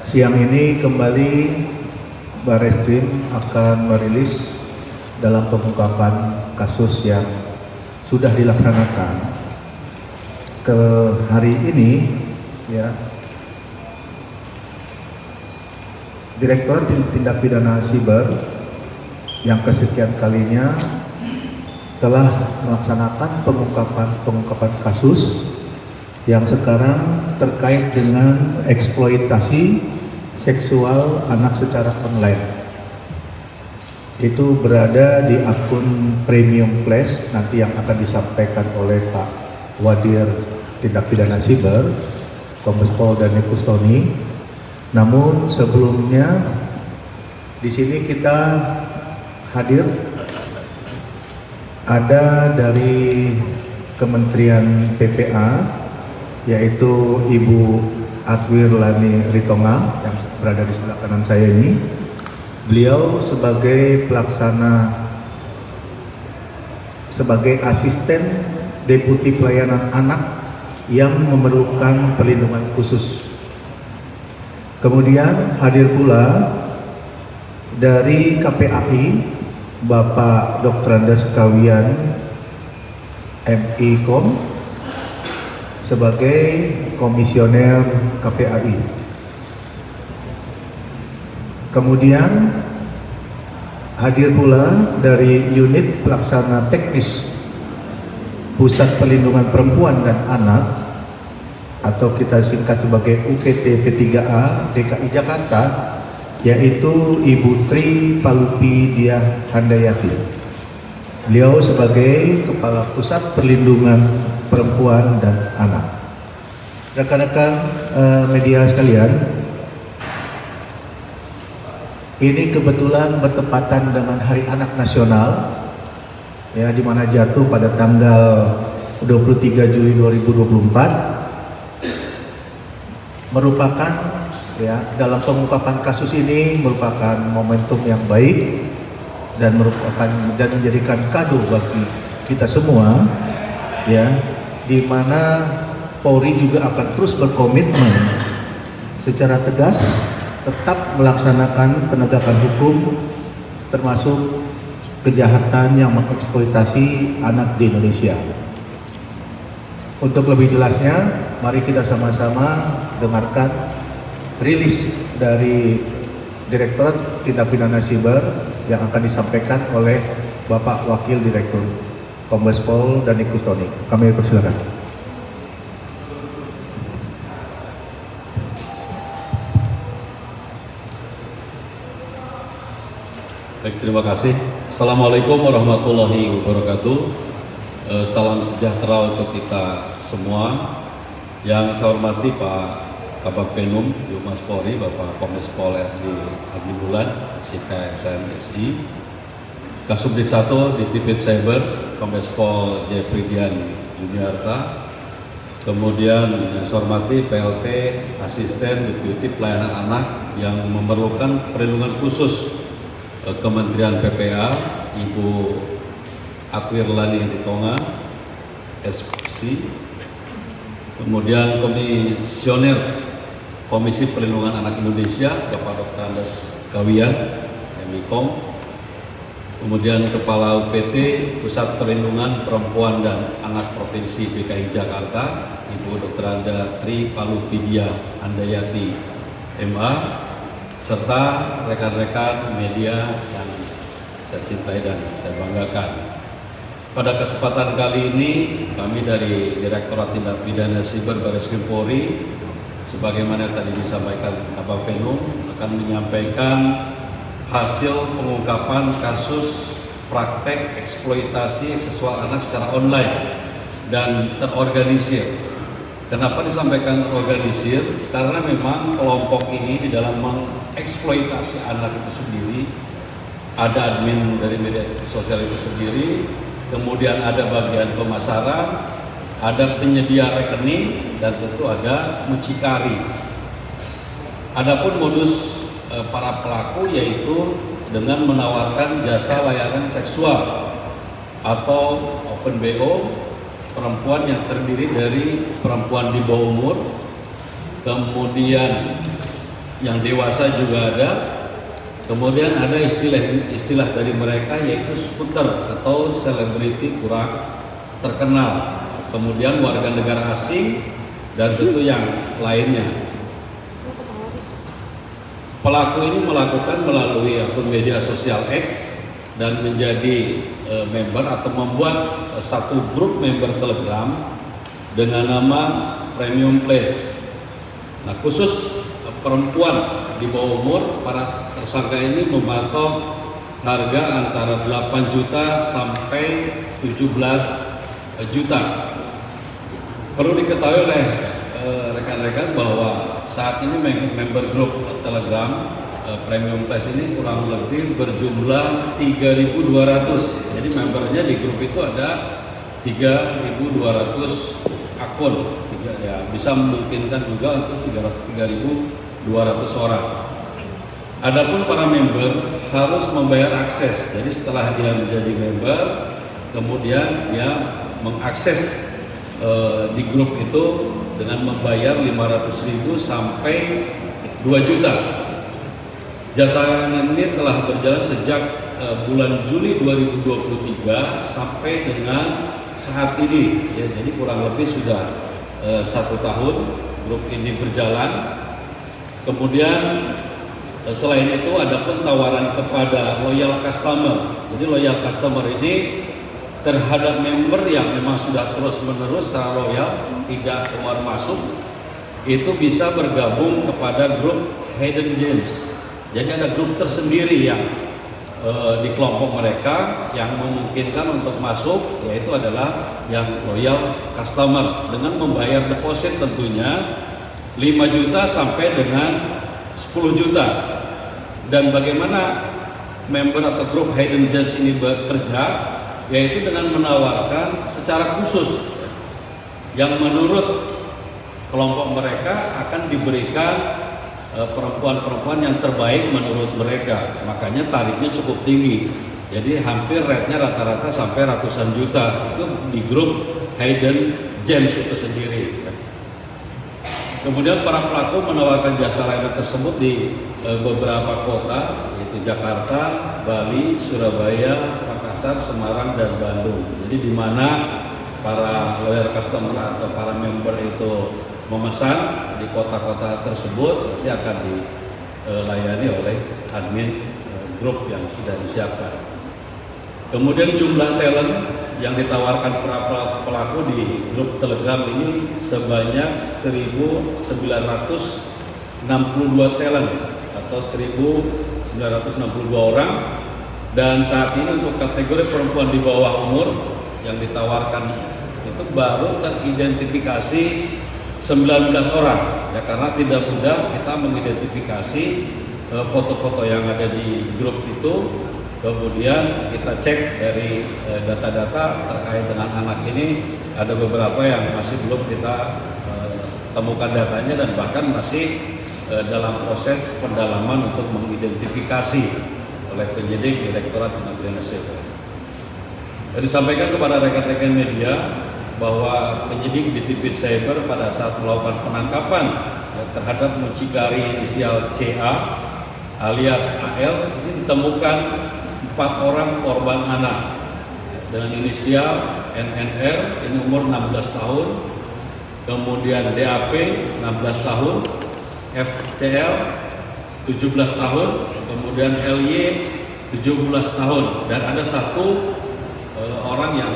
siang ini kembali Barreskrim akan merilis dalam pengungkapan kasus yang sudah dilaksanakan ke hari ini, ya. Direktorat Tindak Pidana Siber yang kesekian kalinya telah melaksanakan pengungkapan kasus yang sekarang terkait dengan eksploitasi seksual anak secara online. Itu berada di akun Premium Plus, nanti yang akan disampaikan oleh Pak Wadir Tindak Pidana Siber, Kombes Pol Dani Kustoni. Namun sebelumnya di sini kita hadir ada dari Kementerian PPA, yaitu Ibu Akwirlani Ritonga yang berada di sebelah kanan saya ini. Beliau sebagai asisten Deputi Pelayanan Anak yang memerlukan perlindungan khusus. Kemudian hadir pula dari KPAI Bapak Dr. Andes Kawian MIKOM sebagai komisioner KPAI. Kemudian hadir pula dari unit pelaksana teknis Pusat Perlindungan Perempuan dan Anak atau kita singkat sebagai UPT P3A DKI Jakarta, yaitu Ibu Tri Palupi Diah Handayati. Beliau sebagai Kepala Pusat Perlindungan Perempuan dan Anak. Rekan-rekan media sekalian, ini kebetulan bertepatan dengan Hari Anak Nasional, ya, di mana jatuh pada tanggal 23 Juli 2024. Merupakan, ya, dalam pengungkapan kasus ini merupakan momentum yang baik dan menjadikan kado bagi kita semua, ya, di mana Polri juga akan terus berkomitmen secara tegas tetap melaksanakan penegakan hukum termasuk kejahatan yang mengeksploitasi anak di Indonesia. Untuk lebih jelasnya, mari kita sama-sama dengarkan rilis dari Direktorat Tindak Pidana Siber yang akan disampaikan oleh Bapak Wakil Direktur Kombes Pol Dani Kustoni. Kami persilakan. Baik, terima kasih. Assalamualaikum warahmatullahi wabarakatuh. Salam sejahtera untuk kita semua. Yang saya hormati Pak Kabag Penum, Humas Polri, Bapak Kombes Pol RD Adi Bulan, SIKSMSI, Kasubdit 1 Divbid Cyber, Kombes Pol Jeffridian Juniarta, kemudian yang saya hormati PLT Asisten Deputi Pelayanan Anak yang memerlukan perlindungan khusus Kementerian PPA, Ibu Akwirlani Ritonga, SPC, kemudian Komisioner Komisi Perlindungan Anak Indonesia, Bapak Dr. Andes Kawian, MIKOM, kemudian Kepala UPT Pusat Perlindungan Perempuan dan Anak Provinsi DKI Jakarta, Ibu Dr. Anda Tri Palupi Diah Handayati, MA, serta rekan-rekan media yang saya cintai dan saya banggakan. Pada kesempatan kali ini, kami dari Direktorat Tindak Pidana Siber Barreskrim Polri, sebagaimana tadi disampaikan Kabag Penum, akan menyampaikan hasil pengungkapan kasus praktek eksploitasi seksual anak secara online dan terorganisir. Kenapa disampaikan terorganisir? Karena memang kelompok ini di dalam mengeksploitasi anak itu sendiri, ada admin dari media sosial itu sendiri, kemudian ada bagian pemasaran, ada penyedia rekening, dan tentu ada mucikari. Adapun modus para pelaku yaitu dengan menawarkan jasa layanan seksual atau open BO perempuan yang terdiri dari perempuan di bawah umur, kemudian yang dewasa juga ada. Kemudian ada istilah dari mereka yaitu skuter atau selebriti kurang terkenal. Kemudian warga negara asing dan tentu yang lainnya. Pelaku ini melakukan melalui akun media sosial X dan menjadi member atau membuat satu grup member Telegram dengan nama Premium Place. Nah, khusus perempuan di bawah umur, para tersangka ini mematok harga antara 8 juta sampai 17 juta. Perlu diketahui oleh rekan-rekan bahwa saat ini member grup Telegram Premium Place ini kurang lebih berjumlah 3.200. Jadi membernya di grup itu ada 3.200 akun. Ya, bisa memungkinkan juga untuk 3.200 orang. Adapun para member harus membayar akses. Jadi setelah dia menjadi member, kemudian dia mengakses di grup itu dengan membayar 500.000 sampai 2 juta. Jasa ini telah berjalan sejak bulan Juli 2023 sampai dengan saat ini. Ya, jadi kurang lebih sudah 1 tahun grup ini berjalan. Kemudian selain itu ada pun tawaran kepada loyal customer. Jadi loyal customer ini terhadap member yang memang sudah terus-menerus secara loyal, tidak keluar masuk, itu bisa bergabung kepada grup Hidden Gems. Jadi ada grup tersendiri yang di kelompok mereka yang memungkinkan untuk masuk, yaitu adalah yang loyal customer dengan membayar deposit tentunya 5 juta sampai dengan 10 juta. Dan bagaimana member atau grup Hidden Gems ini bekerja, yaitu dengan menawarkan secara khusus yang menurut kelompok mereka akan diberikan perempuan-perempuan yang terbaik menurut mereka. Makanya tarifnya cukup tinggi. Jadi hampir rate-nya rata-rata sampai ratusan juta. Itu di grup Hidden Gems itu sendiri. Kemudian para pelaku menawarkan jasa layanan tersebut di beberapa kota, yaitu Jakarta, Bali, Surabaya, Makassar, Semarang, dan Bandung. Jadi di mana para loyal customer atau para member itu memesan di kota-kota tersebut, nanti akan dilayani oleh admin grup yang sudah disiapkan. Kemudian jumlah talent yang ditawarkan para pelaku di grup Telegram ini sebanyak 1.962 talent atau 1.962 orang. Dan saat ini untuk kategori perempuan di bawah umur yang ditawarkan itu baru teridentifikasi 19 orang, ya, karena tidak mudah kita mengidentifikasi foto-foto yang ada di grup itu. Kemudian kita cek dari data-data terkait dengan anak ini, ada beberapa yang masih belum kita temukan datanya dan bahkan masih dalam proses pendalaman untuk mengidentifikasi oleh penyidik Direktorat Tindak Pidana Cyber. Disampaikan kepada rekan-rekan media bahwa penyidik di Tipid Cyber pada saat melakukan penangkapan terhadap mucikari inisial CA alias AL ini ditemukan 4 orang korban anak dengan inisial NNR ini umur 16 tahun, kemudian DAP 16 tahun, FCL 17 tahun, kemudian LY 17 tahun, dan ada 1 orang yang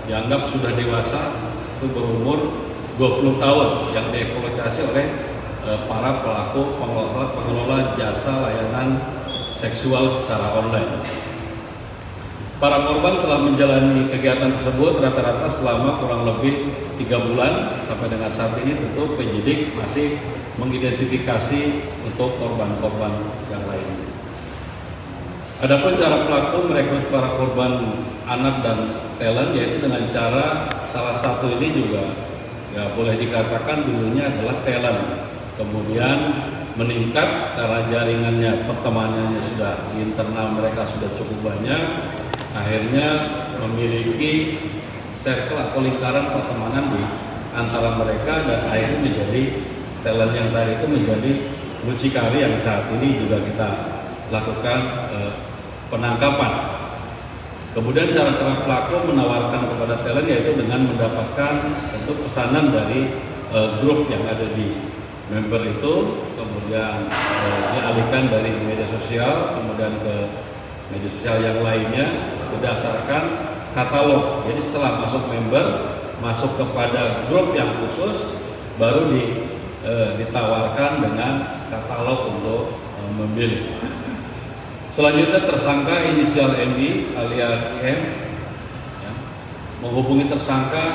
dianggap sudah dewasa itu berumur 20 tahun yang dieksploitasi oleh para pelaku pengelola jasa layanan seksual secara online. Para korban telah menjalani kegiatan tersebut rata-rata selama kurang lebih 3 bulan sampai dengan saat ini. Tentu penyidik masih mengidentifikasi untuk korban-korban yang lain. Adapun cara pelaku merekrut para korban anak dan talent yaitu dengan cara salah satu ini juga ya boleh dikatakan dulunya adalah talent, kemudian meningkat karena jaringannya pertemanannya sudah di internal mereka sudah cukup banyak, akhirnya memiliki circle atau lingkaran pertemanan di antara mereka dan akhirnya menjadi talent yang tadi itu menjadi mucikari yang saat ini juga kita lakukan penangkapan. Kemudian cara-cara pelaku menawarkan kepada talent yaitu dengan mendapatkan tentu pesanan dari grup yang ada di member itu, kemudian dialihkan dari media sosial kemudian ke media sosial yang lainnya berdasarkan katalog. Jadi setelah masuk member, masuk kepada grup yang khusus, baru ditawarkan dengan katalog untuk memilih. Selanjutnya tersangka inisial MI alias IM ya, menghubungi tersangka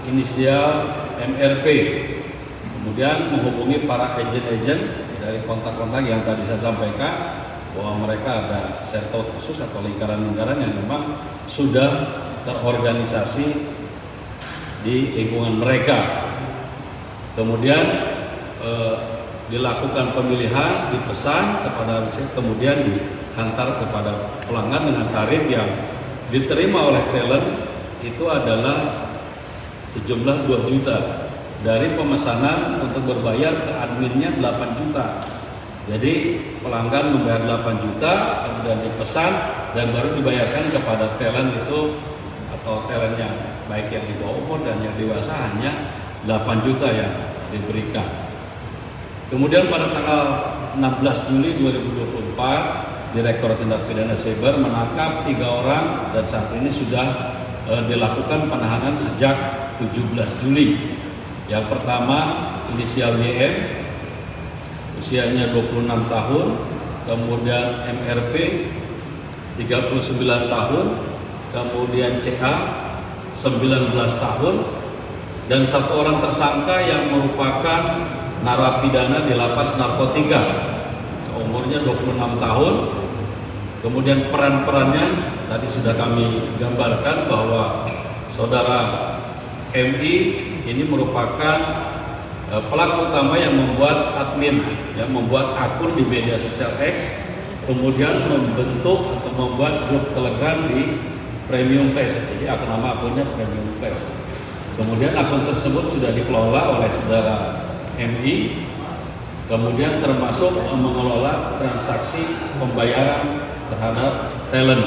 inisial MRP, kemudian menghubungi para agen-agen dari kontak-kontak yang tadi saya sampaikan bahwa mereka ada circle khusus atau lingkaran-lingkaran yang memang sudah terorganisasi di lingkungan mereka. Kemudian dilakukan pemilihan, dipesan kepada kemudian dihantar kepada pelanggan dengan tarif yang diterima oleh talent itu adalah sejumlah 2 juta. Dari pemesanan untuk berbayar ke adminnya 8 juta. Jadi pelanggan membayar 8 juta, kemudian dipesan dan baru dibayarkan kepada talent itu atau talent yang baik yang di bawah umur dan yang dewasa hanya 8 juta yang diberikan. Kemudian pada tanggal 16 Juli 2024, Direktorat Tindak Pidana Siber menangkap 3 orang dan saat ini sudah dilakukan penahanan sejak 17 Juli. Yang pertama inisial YM, usianya 26 tahun, kemudian MRP 39 tahun, kemudian CA 19 tahun, dan 1 orang tersangka yang merupakan narapidana di lapas narkotika, umurnya 26 tahun. Kemudian peran-perannya tadi sudah kami gambarkan bahwa saudara MI ini merupakan pelaku utama yang membuat admin, yang membuat akun di media sosial X, kemudian membentuk atau membuat grup Telegram di Premium Plus. Jadi nama akunnya Premium Plus. Kemudian akun tersebut sudah dikelola oleh saudara MI, kemudian termasuk mengelola transaksi pembayaran terhadap talent.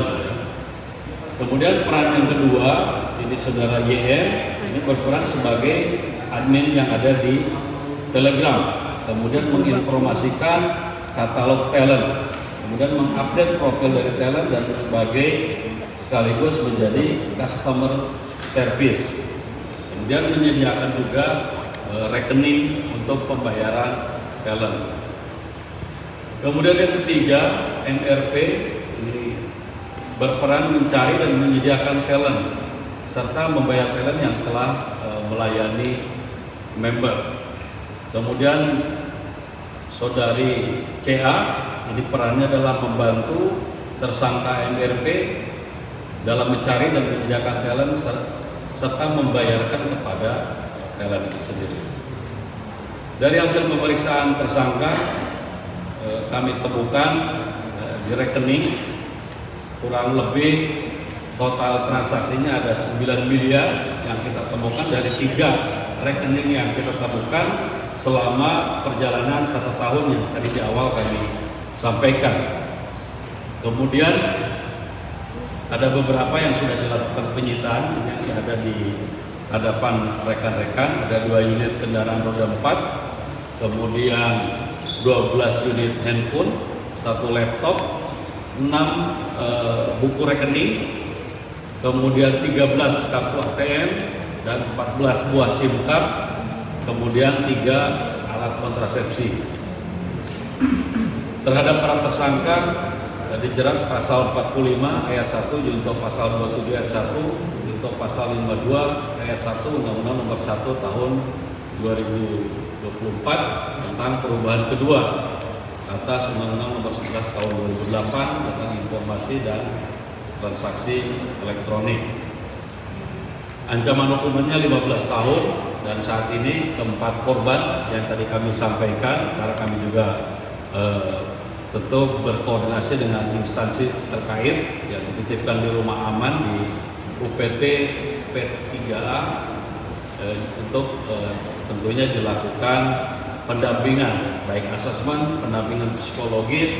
Kemudian peran yang kedua ini saudara YM ini berperan sebagai admin yang ada di Telegram, kemudian menginformasikan katalog talent, kemudian mengupdate profil dari talent dan sebagai sekaligus menjadi customer service. Kemudian menyediakan juga rekening untuk pembayaran talent. Kemudian yang ketiga, MRP ini berperan mencari dan menyediakan talent serta membayar talent yang telah melayani member. Kemudian saudari CA ini perannya adalah membantu tersangka MRP dalam mencari dan menyediakan talent serta membayarkan kepada talent itu sendiri. Dari hasil pemeriksaan tersangka kami temukan di rekening kurang lebih total transaksinya ada 9 miliar yang kita temukan dari 3 rekening yang kita temukan selama perjalanan 1 tahun yang tadi di awal kami sampaikan. Kemudian ada beberapa yang sudah dilakukan penyitaan yang ada di hadapan rekan-rekan, ada 2 unit kendaraan roda 4, kemudian 12 unit handphone, 1 laptop, 6 buku rekening, kemudian 13 kartu ATM dan 14 buah SIM card, kemudian 3 alat kontrasepsi. Terhadap para tersangka dijerat pasal 45 ayat 1 junto pasal 27 ayat 1 junto pasal 52 ayat 1 Undang-Undang Nomor 1 Tahun 2024 tentang perubahan kedua atas Undang-Undang Nomor 11 Tahun 2008 tentang informasi dan transaksi elektronik. Ancaman hukumannya 15 tahun dan saat ini keempat korban yang tadi kami sampaikan karena kami juga tentu berkoordinasi dengan instansi terkait yang dititipkan di rumah aman di UPT P3A untuk tentunya dilakukan pendampingan, baik asesmen, pendampingan psikologis,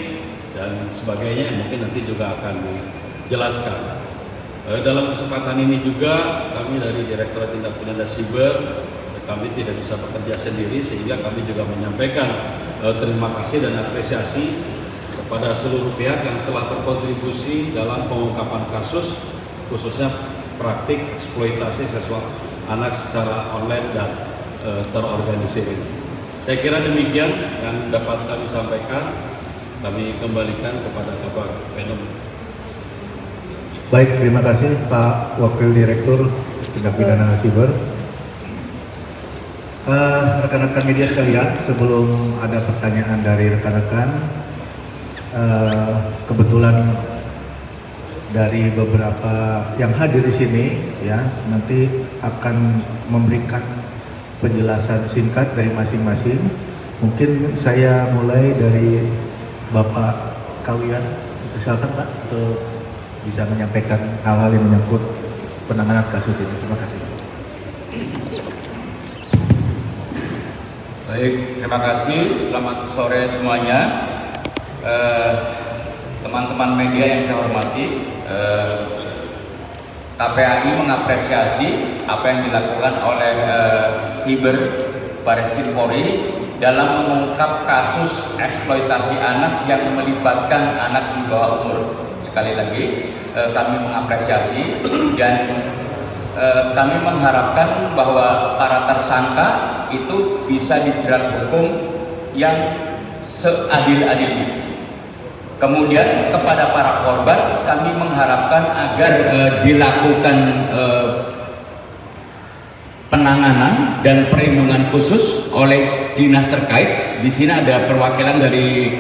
dan sebagainya yang mungkin nanti juga akan dijelaskan. Dalam kesempatan ini juga kami dari Direktorat Tindak Pidana Siber, kami tidak bisa bekerja sendiri, sehingga kami juga menyampaikan terima kasih dan apresiasi kepada seluruh pihak yang telah berkontribusi dalam pengungkapan kasus, khususnya praktik eksploitasi seksual anak secara online dan terorganisir ini. Saya kira demikian yang dapat kami sampaikan. Kami kembalikan kepada Bapak Penom. Baik, terima kasih Pak Wakil Direktur Tindak Pidana Siber. Rekan-rekan media sekalian, sebelum ada pertanyaan dari rekan-rekan, kebetulan dari beberapa yang hadir di sini ya nanti akan memberikan penjelasan singkat dari masing-masing. Mungkin saya mulai dari Bapak Kawian. Silakan Pak untuk bisa menyampaikan hal-hal yang menyangkut penanganan kasus ini. Terima kasih. Baik, terima kasih. Selamat sore semuanya. Teman-teman media yang saya hormati, KPAI mengapresiasi apa yang dilakukan oleh Siber Bareskrim Polri dalam mengungkap kasus eksploitasi anak yang melibatkan anak di bawah umur. Sekali lagi kami mengapresiasi dan kami mengharapkan bahwa para tersangka itu bisa dijerat hukum yang seadil-adilnya. Kemudian kepada para korban kami mengharapkan agar dilakukan penanganan dan perlindungan khusus oleh dinas terkait. Di sini ada perwakilan dari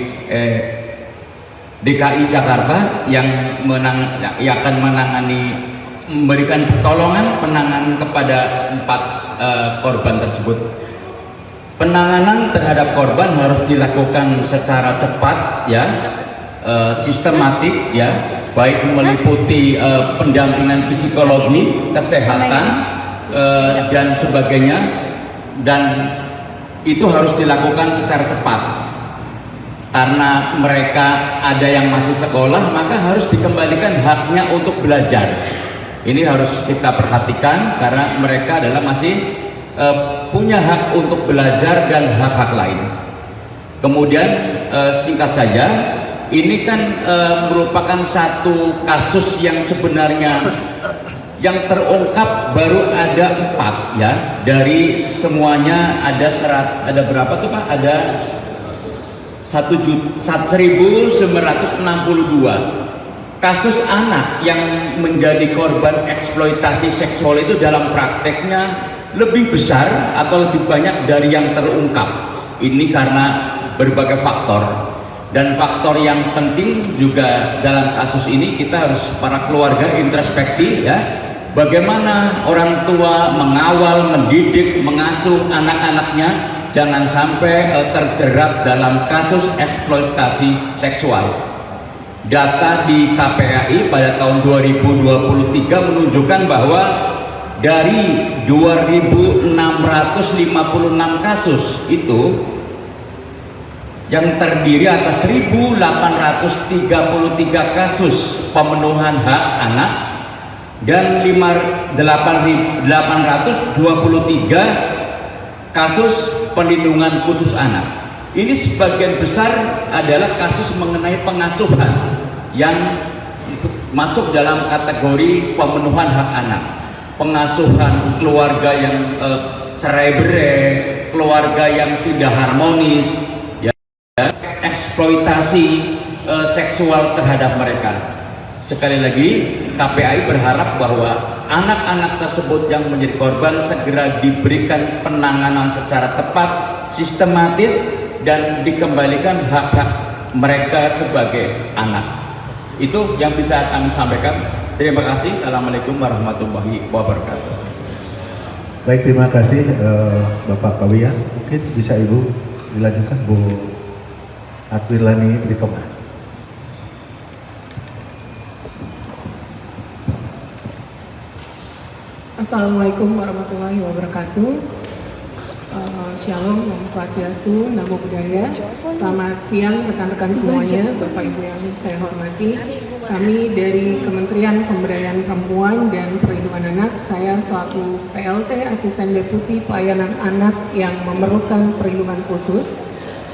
DKI Jakarta yang akan menangani, memberikan pertolongan penanganan kepada 4 korban tersebut. Penanganan terhadap korban harus dilakukan secara cepat, ya, sistematik, ya, baik meliputi pendampingan psikologi, kesehatan, dan sebagainya, dan itu harus dilakukan secara cepat. Karena mereka ada yang masih sekolah, maka harus dikembalikan haknya untuk belajar. Ini harus kita perhatikan karena mereka adalah masih punya hak untuk belajar dan hak-hak lain. Kemudian singkat saja, ini kan merupakan satu kasus yang sebenarnya yang terungkap baru ada 4, ya. Dari semuanya ada berapa tuh Pak? Ada 1.962 kasus anak yang menjadi korban eksploitasi seksual itu dalam prakteknya lebih besar atau lebih banyak dari yang terungkap. Ini karena berbagai faktor, dan faktor yang penting juga dalam kasus ini kita harus para keluarga introspeksi, ya, bagaimana orang tua mengawal, mendidik, mengasuh anak-anaknya jangan sampai terjerat dalam kasus eksploitasi seksual. Data di KPAI pada tahun 2023 menunjukkan bahwa dari 2.656 kasus itu yang terdiri atas 1.833 kasus pemenuhan hak anak dan 823 kasus perlindungan khusus anak. Ini sebagian besar adalah kasus mengenai pengasuhan yang masuk dalam kategori pemenuhan hak anak. Pengasuhan keluarga yang cerai-berai, keluarga yang tidak harmonis, ya, eksploitasi seksual terhadap mereka. Sekali lagi, KPAI berharap bahwa anak-anak tersebut yang menjadi korban segera diberikan penanganan secara tepat, sistematis, dan dikembalikan hak-hak mereka sebagai anak. Itu yang bisa kami sampaikan. Terima kasih. Assalamualaikum warahmatullahi wabarakatuh. Baik, terima kasih Bapak Kawian. Mungkin bisa Ibu dilanjutkan, Bu Atwilani Britoma. Assalamualaikum warahmatullahi wabarakatuh. Shalom, Om Swastiastu, Namo Buddhaya. Selamat siang rekan-rekan semuanya, Bapak Ibu yang saya hormati. Kami dari Kementerian Pemberdayaan Perempuan dan Perlindungan Anak, saya selaku PLT Asisten Deputi Pelayanan Anak yang memerlukan perlindungan khusus.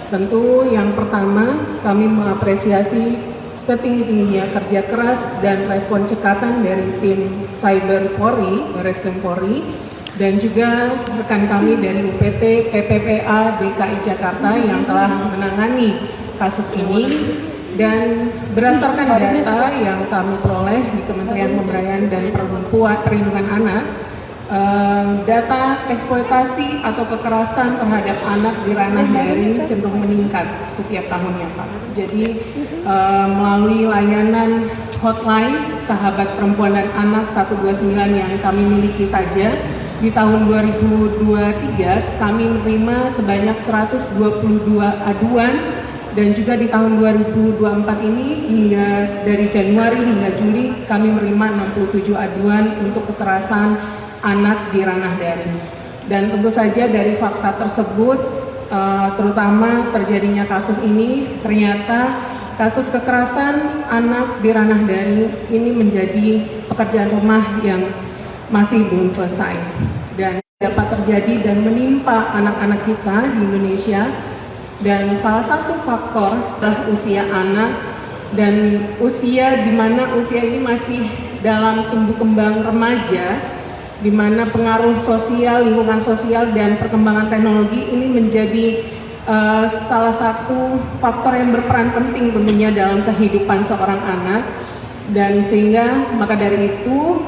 Tentu yang pertama, kami mengapresiasi setinggi-tingginya kerja keras dan respon cekatan dari tim Cyber Polri, Barreskrim Polri, dan juga rekan kami dari UPT PPPA DKI Jakarta yang telah menangani kasus ini. Dan berdasarkan data yang kami peroleh di Kementerian Pemberdayaan dan Perlindungan Anak, data eksploitasi atau kekerasan terhadap anak di ranah daring cenderung meningkat setiap tahunnya, Pak. Jadi melalui layanan hotline Sahabat Perempuan dan Anak 129 yang kami miliki saja, di tahun 2023 kami menerima sebanyak 122 aduan, dan juga di tahun 2024 ini hingga dari Januari hingga Juli kami menerima 67 aduan untuk kekerasan anak di ranah daring. Dan tentu saja dari fakta tersebut, terutama terjadinya kasus ini, ternyata kasus kekerasan anak di ranah daring ini menjadi pekerjaan rumah yang masih belum selesai dan dapat terjadi dan menimpa anak-anak kita di Indonesia. Dan salah satu faktor adalah usia anak, dan usia di mana usia ini masih dalam tumbuh kembang remaja, di mana pengaruh sosial, lingkungan sosial, dan perkembangan teknologi ini menjadi salah satu faktor yang berperan penting tentunya dalam kehidupan seorang anak. Dan sehingga maka dari itu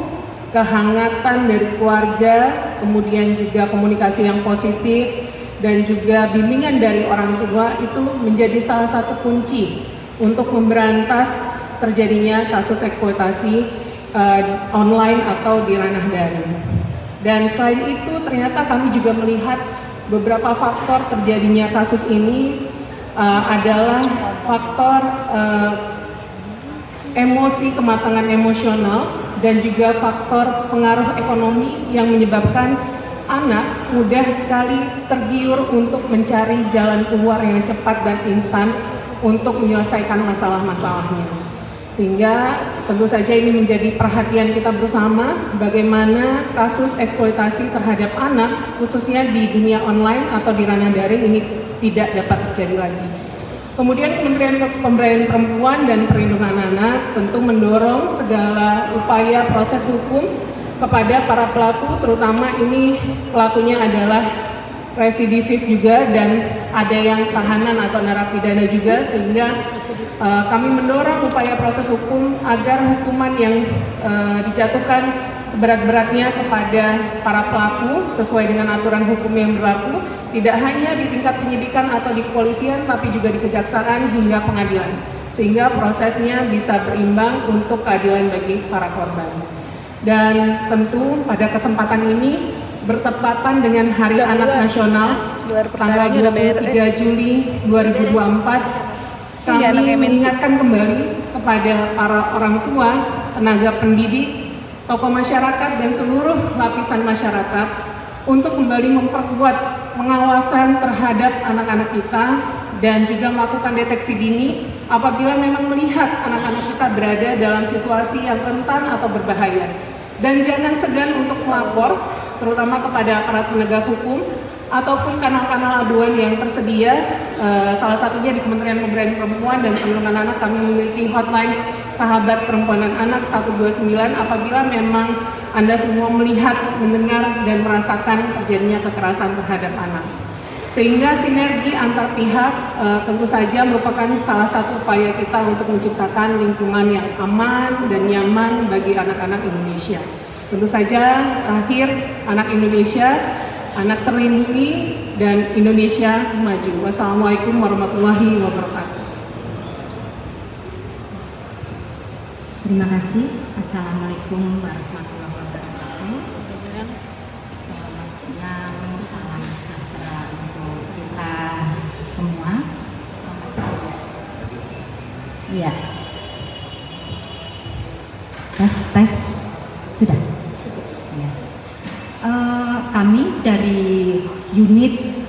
kehangatan dari keluarga, kemudian juga komunikasi yang positif, dan juga bimbingan dari orang tua itu menjadi salah satu kunci untuk memberantas terjadinya kasus eksploitasi online atau di ranah daring. Dan selain itu ternyata kami juga melihat beberapa faktor terjadinya kasus ini adalah faktor emosi, kematangan emosional, dan juga faktor pengaruh ekonomi yang menyebabkan anak mudah sekali tergiur untuk mencari jalan keluar yang cepat dan instan untuk menyelesaikan masalah-masalahnya. Sehingga tentu saja ini menjadi perhatian kita bersama bagaimana kasus eksploitasi terhadap anak khususnya di dunia online atau di ranah daring ini tidak dapat terjadi lagi. Kemudian Kementerian Pemberdayaan Perempuan dan Perlindungan Anak tentu mendorong segala upaya proses hukum kepada para pelaku, terutama ini pelakunya adalah residivis juga dan ada yang tahanan atau narapidana juga, sehingga kami mendorong upaya proses hukum agar hukuman yang dijatuhkan seberat-beratnya kepada para pelaku sesuai dengan aturan hukum yang berlaku, tidak hanya di tingkat penyidikan atau di kepolisian, tapi juga di kejaksaan hingga pengadilan, sehingga prosesnya bisa berimbang untuk keadilan bagi para korban. Dan tentu pada kesempatan ini bertepatan dengan Hari Anak Nasional tanggal 23 Juli 2024, kami mengingatkan kembali kepada para orang tua, tenaga pendidik, tokoh masyarakat, dan seluruh lapisan masyarakat untuk kembali memperkuat pengawasan terhadap anak-anak kita dan juga melakukan deteksi dini apabila memang melihat anak-anak kita berada dalam situasi yang rentan atau berbahaya. Dan jangan segan untuk melapor, terutama kepada aparat penegak hukum ataupun kanal-kanal aduan yang tersedia. Salah satunya di Kementerian Pemberdayaan Perempuan dan Perlindungan Anak kami memiliki hotline Sahabat Perempuan dan Anak 129 apabila memang Anda semua melihat, mendengar, dan merasakan terjadinya kekerasan terhadap anak. Sehingga sinergi antar pihak tentu saja merupakan salah satu upaya kita untuk menciptakan lingkungan yang aman dan nyaman bagi anak-anak Indonesia. Tentu saja terakhir, anak Indonesia, anak terlindungi, dan Indonesia maju. Wassalamualaikum warahmatullahi wabarakatuh. Terima kasih. Assalamualaikum warahmatullahi wabarakatuh. Selamat siang, salam sejahtera untuk kita semua. Iya. Tes sudah. Ya. Kami dari unit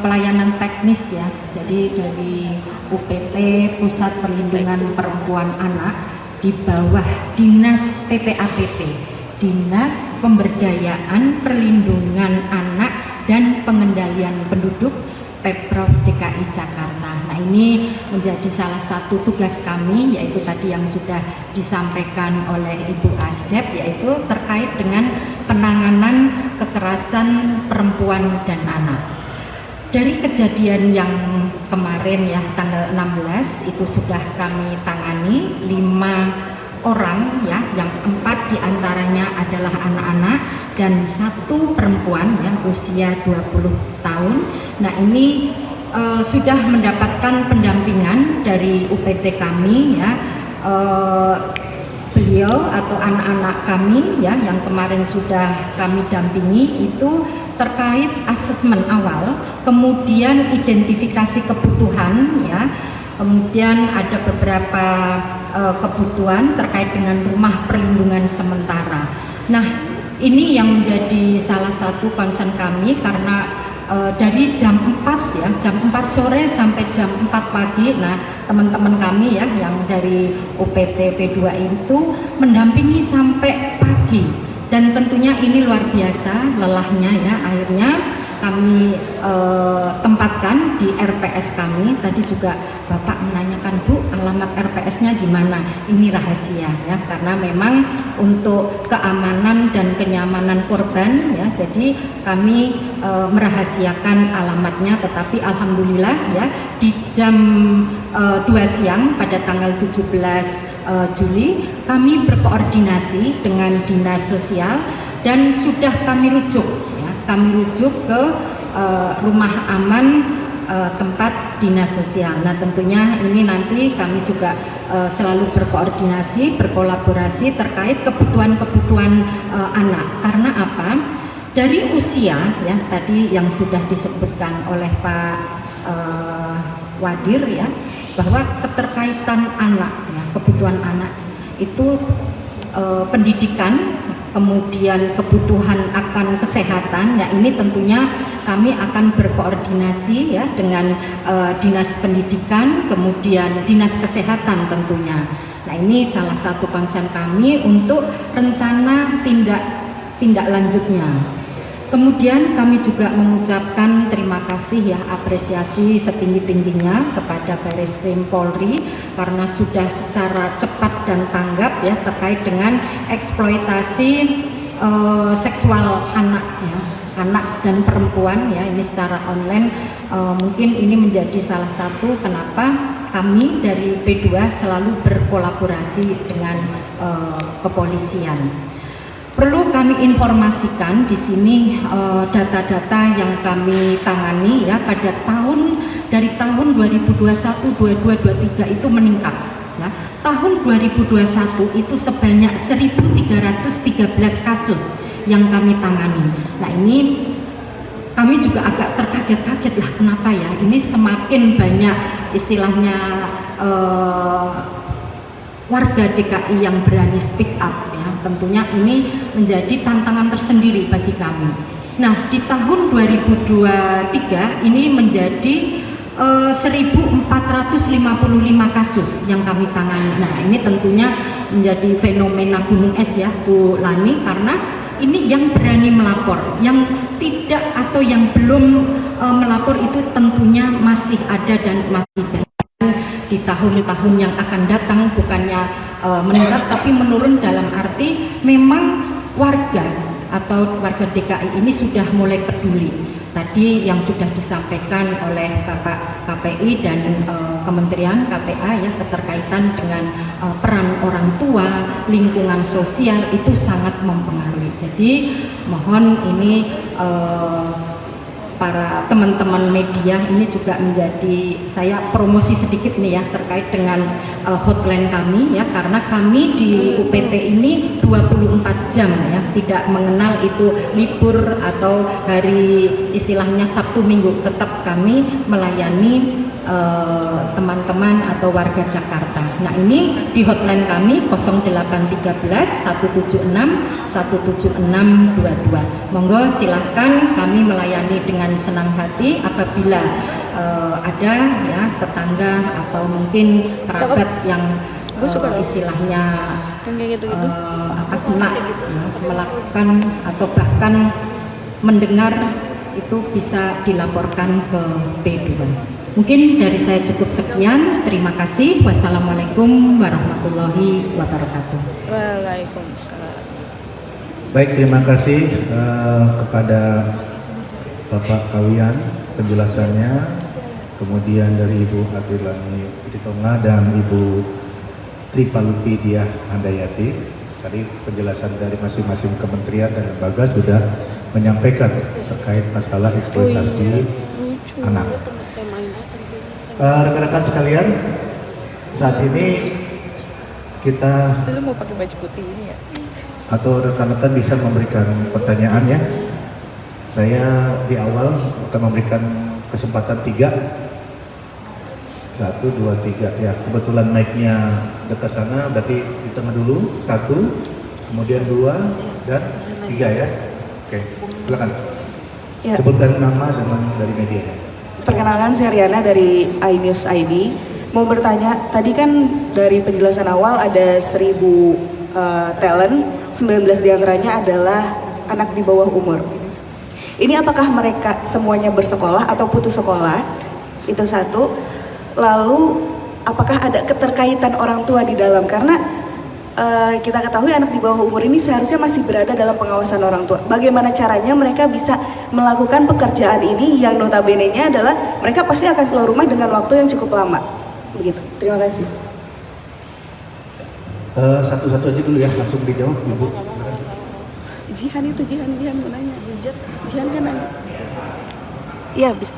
pelayanan teknis ya. Jadi dari UPT Pusat Perlindungan Perempuan Anak di bawah Dinas PPAPP, Dinas Pemberdayaan Perlindungan Anak dan Pengendalian Penduduk Pemprov DKI Jakarta. Nah, ini menjadi salah satu tugas kami, yaitu tadi yang sudah disampaikan oleh Ibu Asdep, yaitu terkait dengan penanganan kekerasan perempuan dan anak. Dari kejadian yang kemarin ya tanggal 16 itu sudah kami tangani 5 orang ya, yang 4 diantaranya adalah anak-anak dan 1 perempuan ya usia 20 tahun. Nah, ini sudah mendapatkan pendampingan dari UPT kami ya. Beliau atau anak-anak kami ya yang kemarin sudah kami dampingi itu terkait asesmen awal, kemudian identifikasi kebutuhan ya, kemudian ada beberapa kebutuhan terkait dengan rumah perlindungan sementara. Nah, ini yang menjadi salah satu concern kami karena dari jam 4 ya, jam 4 sore sampai jam 4 pagi. Nah, teman-teman kami ya yang dari UPT P2 itu mendampingi sampai pagi. Dan tentunya ini luar biasa lelahnya ya. Akhirnya kami tempatkan di RPS kami. Tadi juga Bapak menanyakan, Bu, alamat RPS-nya di mana? Ini rahasia ya, karena memang untuk keamanan dan kenyamanan korban ya. Jadi kami merahasiakan alamatnya, tetapi alhamdulillah ya di jam 2 siang pada tanggal 17 Juli kami berkoordinasi dengan Dinas Sosial dan sudah kami rujuk ya, kami rujuk ke rumah aman tempat Dinas Sosial. Nah, tentunya ini nanti kami juga selalu berkoordinasi, berkolaborasi terkait kebutuhan-kebutuhan anak. Karena apa? Dari usia ya tadi yang sudah disebutkan oleh Pak Wadir ya, bahwa keterkaitan anak ya, kebutuhan anak itu pendidikan, kemudian kebutuhan akan kesehatan. Nah, ini tentunya kami akan berkoordinasi ya dengan Dinas Pendidikan, kemudian Dinas Kesehatan tentunya. Nah, ini salah satu concern kami untuk rencana tindak lanjutnya. Kemudian kami juga mengucapkan terima kasih ya, apresiasi setinggi-tingginya kepada Barreskrim Polri karena sudah secara cepat dan tanggap ya terkait dengan eksploitasi seksual anak ya, anak dan perempuan ya, ini secara online. Mungkin ini menjadi salah satu kenapa kami dari P2 selalu berkolaborasi dengan kepolisian. Perlu kami informasikan di sini data-data yang kami tangani ya pada dari tahun 2021, 22, 23 itu meningkat ya. Tahun 2021 itu sebanyak 1.313 kasus yang kami tangani. Nah, ini kami juga agak terkaget-kaget lah, kenapa ya ini semakin banyak istilahnya warga DKI yang berani speak up ya. Tentunya ini menjadi tantangan tersendiri bagi kami. Nah, di tahun 2023 ini menjadi 1.455 kasus yang kami tangani. Nah, ini tentunya menjadi fenomena gunung es ya Bu Lani, karena ini yang berani melapor, yang tidak atau yang belum melapor itu tentunya masih ada dan masih banyak. Di tahun-tahun yang akan datang bukannya meningkat tapi menurun, dalam arti memang warga atau warga DKI ini sudah mulai peduli. Tadi yang sudah disampaikan oleh Bapak KPI dan Kementerian KPA ya, keterkaitan dengan peran orang tua, lingkungan sosial itu sangat mempengaruhi. Jadi mohon ini para teman-teman media ini juga menjadi, saya promosi sedikit nih ya terkait dengan hotline kami ya, karena kami di UPT ini 24 jam ya, tidak mengenal itu libur atau hari istilahnya Sabtu Minggu, tetap kami melayani teman teman-teman atau warga Jakarta. Nah, ini di hotline kami 0813 176 17622. Monggo silahkan, kami melayani dengan senang hati apabila ada ya tetangga atau mungkin kerabat yang istilahnya melakukan atau bahkan mendengar, itu bisa dilaporkan ke P2. Mungkin dari saya cukup sekian. Terima kasih. Wassalamualaikum warahmatullahi wabarakatuh. Waalaikumsalam. Baik, terima kasih kepada Bapak Kawian penjelasannya, kemudian dari Ibu Adilani Pitonga dan Ibu Tripalupi Diah Handayati. Tadi penjelasan dari masing-masing kementerian dan lembaga sudah menyampaikan terkait masalah eksploitasi anak. Rekan-rekan sekalian, saat ini kita Lu mau pakai baju putih ini ya? atau rekan-rekan bisa memberikan pertanyaan ya. Saya di awal akan memberikan kesempatan 3. 1, 2, 3 ya. Kebetulan mic-nya dekat sana, berarti di tengah dulu. 1, kemudian 2 dan 3 ya. Oke, silakan. Ya. Sebutkan nama dengan dari media. Perkenalkan, saya Riana dari iNews ID. Mau bertanya, tadi kan dari penjelasan awal ada 1000 talent, 19 diantaranya adalah anak di bawah umur. Ini apakah mereka semuanya bersekolah atau putus sekolah? Itu satu. Lalu apakah ada keterkaitan orang tua di dalam? Karena kita ketahui anak di bawah umur ini seharusnya masih berada dalam pengawasan orang tua. Bagaimana caranya mereka bisa melakukan pekerjaan ini yang notabene-nya adalah mereka pasti akan keluar rumah dengan waktu yang cukup lama. Begitu. Terima kasih. Satu-satu aja dulu ya, langsung dijawab Ibu. Jihan mau nanya. Jihan kan nanya. Iya, bisa.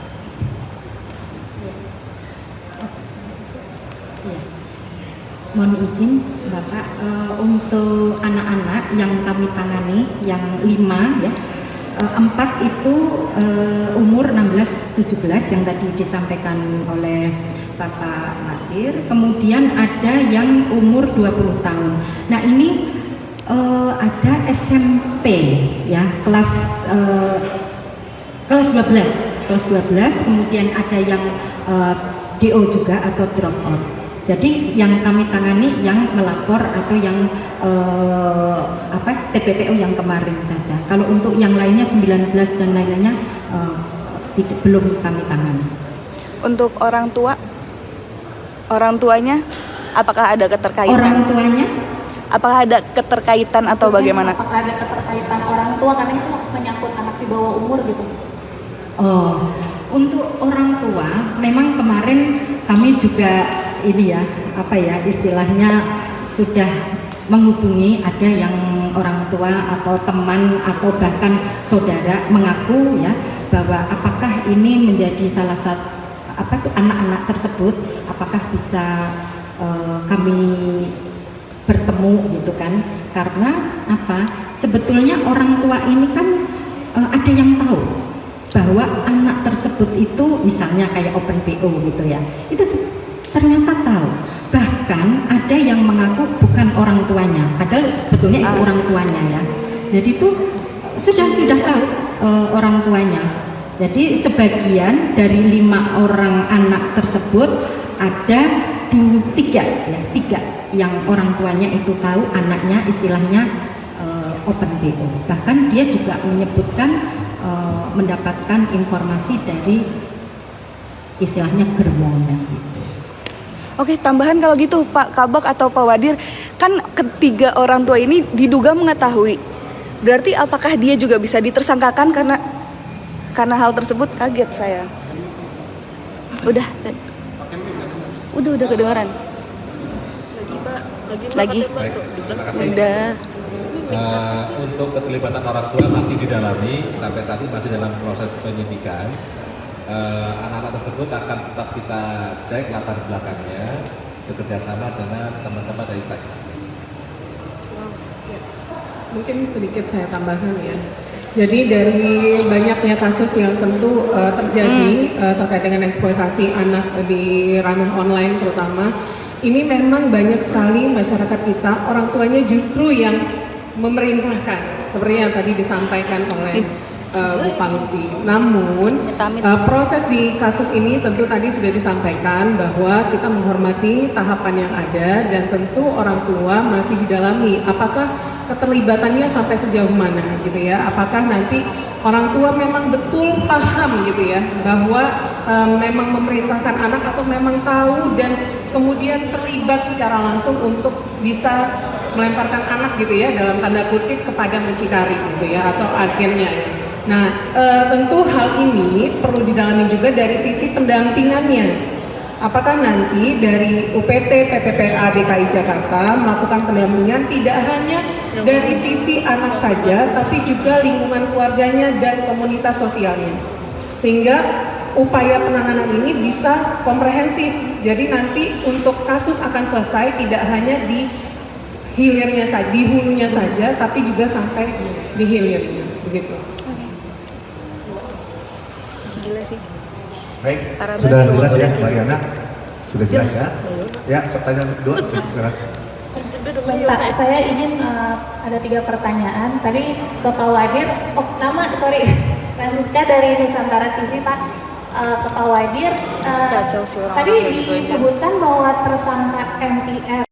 Mohon izin Bapak, untuk anak-anak yang kami tangani yang 5 ya, 4 itu umur 16-17 yang tadi disampaikan oleh Bapak Madir. Kemudian ada yang umur 20 tahun. Nah, ini ada SMP ya, kelas 12, kemudian ada yang DO juga atau drop out. Jadi yang kami tangani yang melapor atau yang TPPO yang kemarin saja. Kalau untuk yang lainnya 19 dan lain-lainnya belum kami tangani. Untuk orang tuanya, apakah ada keterkaitan? Orang tuanya? Apakah ada keterkaitan atau bagaimana? Apakah ada keterkaitan orang tua, karena itu menyangkut anak di bawah umur gitu? Oh, untuk orang tua memang kemarin kami juga ini ya, istilahnya sudah menghubungi, ada yang orang tua atau teman atau bahkan saudara mengaku ya bahwa apakah ini menjadi salah satu anak-anak tersebut, apakah bisa kami bertemu gitu kan, karena sebetulnya orang tua ini kan ada yang tahu bahwa anak tersebut itu misalnya kayak open PO gitu ya, itu ternyata tahu, bahkan ada yang mengaku bukan orang tuanya padahal sebetulnya itu orang tuanya ya. Jadi itu sudah tahu orang tuanya. Jadi sebagian dari 5 orang anak tersebut ada 3 yang orang tuanya itu tahu anaknya istilahnya open BO. Bahkan dia juga menyebutkan mendapatkan informasi dari istilahnya germonya gitu. Oke, tambahan kalau gitu Pak Kabak atau Pak Wadir, kan ketiga orang tua ini diduga mengetahui. Berarti apakah dia juga bisa ditersangkakan karena hal tersebut? Kaget saya. Udah kedengaran. Lagi. Baik, terima kasih. Udah. Untuk keterlibatan orang tua masih didalami, sampai saat ini masih dalam proses penyidikan. Anak-anak tersebut akan tetap kita cek latar belakangnya bekerjasama dengan teman-teman dari statistik. Mungkin sedikit saya tambahkan ya. Jadi dari banyaknya kasus yang tentu terjadi terkait dengan eksploitasi anak di ranah online terutama, ini memang banyak sekali masyarakat kita, orang tuanya justru yang memerintahkan, seperti yang tadi disampaikan oleh Bu Pangti. Namun proses di kasus ini tentu tadi sudah disampaikan bahwa kita menghormati tahapan yang ada dan tentu orang tua masih didalami apakah keterlibatannya sampai sejauh mana gitu ya. Apakah nanti orang tua memang betul paham gitu ya bahwa memang memerintahkan anak atau memang tahu dan kemudian terlibat secara langsung untuk bisa melemparkan anak gitu ya dalam tanda kutip kepada mucikari gitu ya atau agennya ya. Nah, tentu hal ini perlu didalami juga dari sisi pendampingannya. Apakah nanti dari UPT PPPA DKI Jakarta melakukan pendampingan tidak hanya dari sisi anak saja, tapi juga lingkungan keluarganya dan komunitas sosialnya. Sehingga upaya penanganan ini bisa komprehensif. Jadi nanti untuk kasus akan selesai tidak hanya di hilirnya saja, di hulunya saja, tapi juga sampai di hilirnya. Begitu. Gila sih. Baik, sudah jelas ya Mariana? Sudah jelas ya? Ya, pertanyaan kedua, silakan. Pak, saya ingin ada 3 pertanyaan. Tadi ke Pak Wadir, Francisca dari Nusantara TV, Pak. Ke Pak Wadir, tadi disebutkan bahwa tersangka MTR